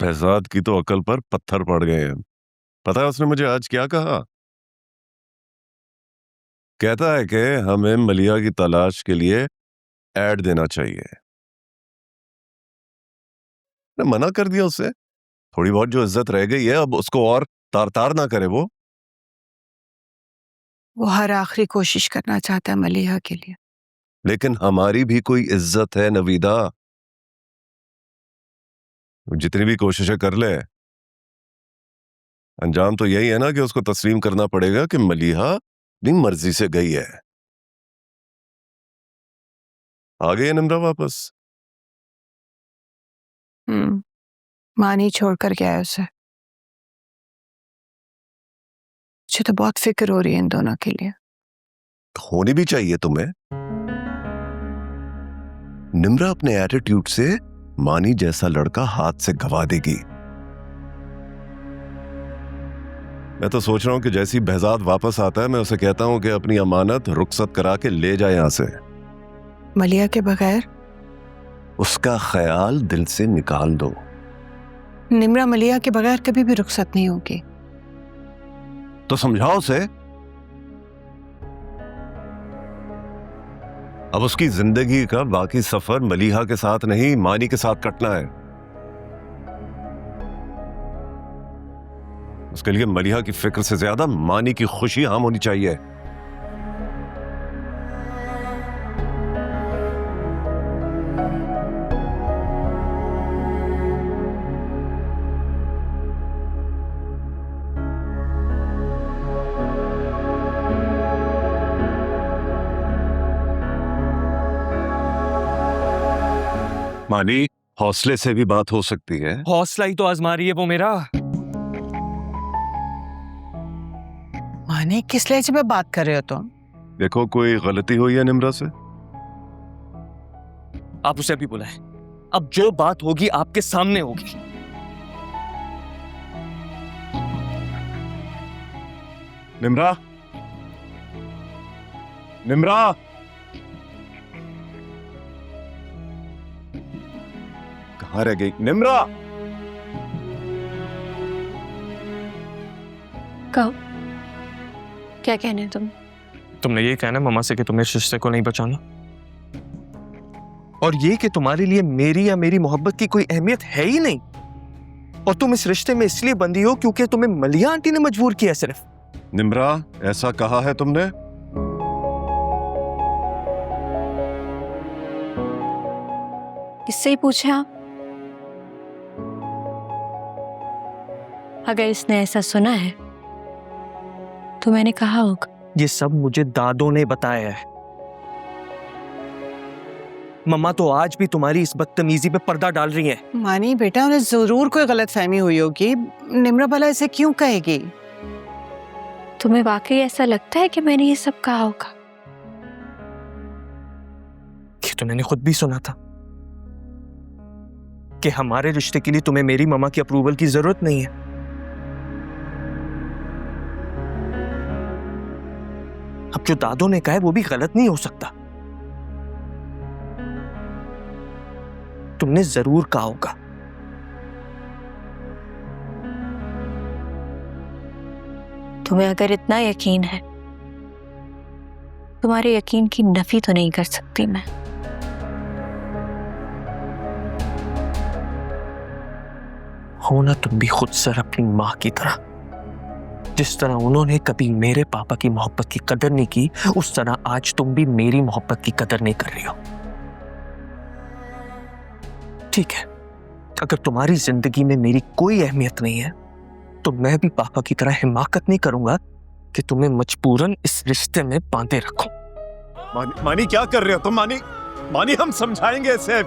बहजाद की तो अकल पर पत्थर पड़ गए हैं। पता है उसने मुझे आज क्या कहा? कहता है कि हमें मलिया की तलाश के लिए ऐड देना चाहिए। मैं मना कर दिया उससे। थोड़ी बहुत जो इज्जत रह गई है अब उसको और तार तार ना करे वो। हर आखिरी कोशिश करना चाहता है मलिहा के लिए। लेकिन हमारी भी कोई इज्जत है नवीदा। जितनी भी कोशिशें कर ले, अंजाम तो यही है ना कि उसको तस्लीम करना पड़ेगा कि मलिहा अपनी मर्जी से गई है। आ गई है निम्रा वापस। मानी छोड़ कर गया है उसे। मुझे तो बहुत फिक्र हो रही है इन दोनों के लिए। होनी भी चाहिए तुम्हें। निम्रा अपने एटीट्यूड से मानी जैसा लड़का हाथ से गवा देगी। मैं तो सोच रहा हूं कि जैसी बहजाद वापस आता है मैं उसे कहता हूं कि अपनी अमानत रुखसत करा के ले जाए यहां से। मलिया के बगैर उसका ख्याल दिल से निकाल दो। निम्रा मलिया के बगैर कभी भी रुखसत नहीं होगी। तो समझाओ उसे। अब उसकी जिंदगी का बाकी सफर मलिहा के साथ नहीं मानी के साथ कटना है। उसके लिए मलिहा की फिक्र से ज्यादा मानी की खुशी आम होनी चाहिए। मानी, हौसले से भी बात हो सकती है। हौसला ही तो आजमा रही है वो मेरा। माने किस लहजे में बात कर रहे हो तुम? देखो कोई गलती हुई है निम्रा से? आप उसे अभी बुलाएं। अब जो बात होगी आपके सामने होगी। निम्रा, निम्रा, कहाँ रह गई निम्रा? कहो, क्या कहने तुम? तुमने ये कहना मम्मा से कि तुम्हें इस रिश्ते को नहीं बचाना, और ये कि तुम्हारे लिए मेरी या मेरी मोहब्बत की कोई अहमियत है ही नहीं, और तुम इस रिश्ते में इसलिए बंधी हो क्योंकि तुम्हें मलिया आंटी ने मजबूर किया सिर्फ। निम्रा, ऐसा कहा है तुमने? इससे ही पूछे आप। अगर इसने ऐसा सुना है तो मैंने कहा होगा। ये सब मुझे दादों ने बताया है। मम्मा तो आज भी तुम्हारी इस बदतमीजी पे पर्दा डाल रही हैं। मानी बेटा, उन्हें जरूर कोई गलतफहमी हुई होगी। निम्रा भला ऐसे क्यों कहेगी? तुम्हें वाकई ऐसा लगता है कि मैंने ये सब कहा होगा? ये तो मैंने खुद भी सुना था कि हमारे रिश्ते के लिए तुम्हें मेरी मम्मा की अप्रूवल की जरूरत नहीं है। अब जो दादों ने कहा है वो भी गलत नहीं हो सकता। तुमने जरूर कहा होगा। तुम्हें अगर इतना यकीन है, तुम्हारे यकीन की नफी तो नहीं कर सकती मैं। हो ना तुम भी खुद सर अपनी माँ की तरह। जिस तरह उन्होंने कभी मेरे पापा की मोहब्बत की कदर नहीं की, उस तरह आज तुम भी मेरी मोहब्बत की कदर नहीं कर रही हो। ठीक है, अगर तुम्हारी जिंदगी में मेरी कोई अहमियत नहीं है तो मैं भी पापा की तरह हिमाकत नहीं करूंगा कि तुम्हें मजबूरन इस रिश्ते में बांधे रखूं। मानी क्या कर रहे हो तुम? मानी, हम समझाएंगे इसे।